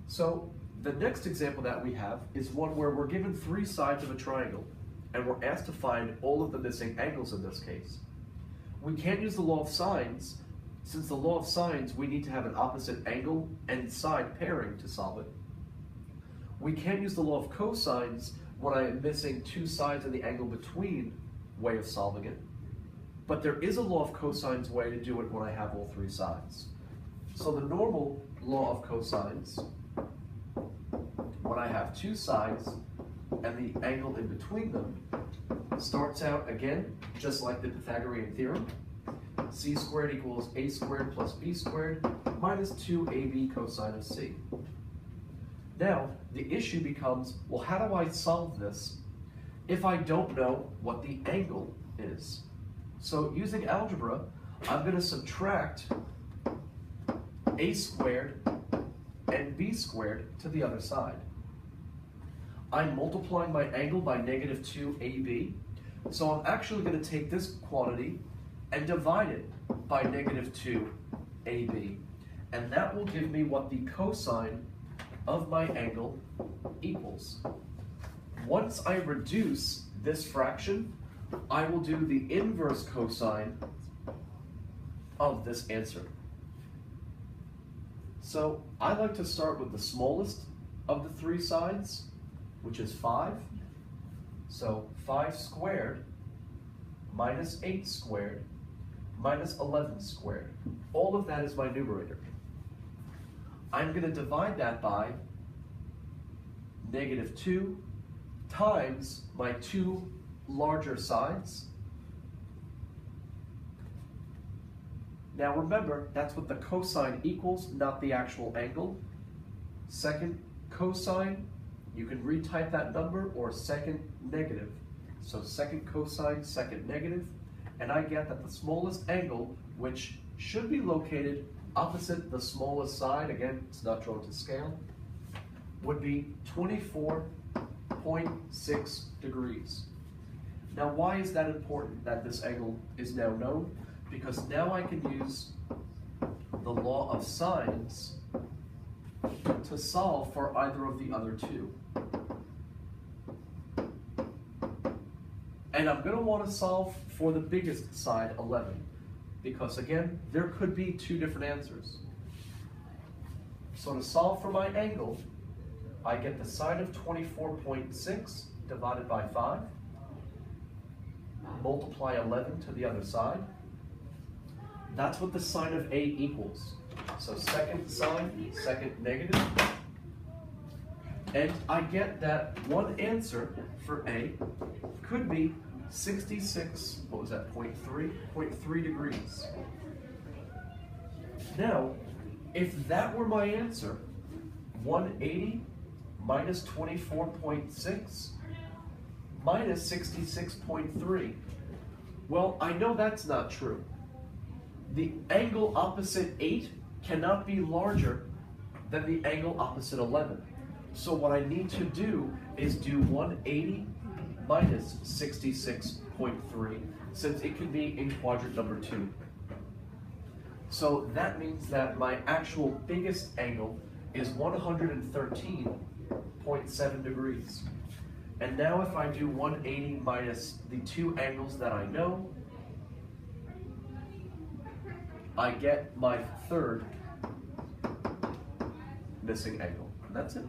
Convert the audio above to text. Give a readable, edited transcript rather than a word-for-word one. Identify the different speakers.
Speaker 1: So the next example that we have is one where we're given three sides of a triangle, and we're asked to find all of the missing angles in this case. We can't use the law of sines. Since the law of sines, we need to have an opposite angle and side pairing to solve it. We can't use the law of cosines when I am missing two sides and the angle between way of solving it. But there is a law of cosines way to do it when I have all three sides. So the normal law of cosines, when I have two sides and the angle in between them, starts out again just like the Pythagorean theorem. C squared equals a squared plus b squared minus 2ab cosine of c. Now, the issue becomes, well, how do I solve this if I don't know what the angle is? So using algebra, I'm going to subtract a squared and b squared to the other side. I'm multiplying my angle by negative 2ab, so I'm actually going to take this quantity and divide it by negative 2ab, and that will give me what the cosine of my angle equals. Once I reduce this fraction, I will do the inverse cosine of this answer. So I like to start with the smallest of the three sides, which is 5. So 5 squared minus 8 squared minus 11 squared. All of that is my numerator. I'm going to divide that by negative 2 times my two larger sides. Now remember, that's what the cosine equals, not the actual angle. Second cosine, you can retype that number, or second negative. So second cosine, second negative, and I get that the smallest angle, which should be located opposite the smallest side, again, it's not drawn to scale, would be 24.6 degrees. Now, why is that important that this angle is now known? Because now I can use the law of sines to solve for either of the other two. And I'm going to want to solve for the biggest side, 11, because again, there could be two different answers. So to solve for my angle, I get the sine of 24.6 divided by 5, multiply 11 to the other side. That's what the sine of A equals. So second sine, second negative. And I get that one answer for A could be 66, what was that, 0.3 degrees. Now, if that were my answer, 180 minus 24.6 minus 66.3, well, I know that's not true. The angle opposite 8 cannot be larger than the angle opposite 11. So what I need to do is do 180 minus 66.3, since it can be in quadrant number 2. So that means that my actual biggest angle is 113.7 degrees. And now if I do 180 minus the two angles that I know, I get my third missing angle. And that's it.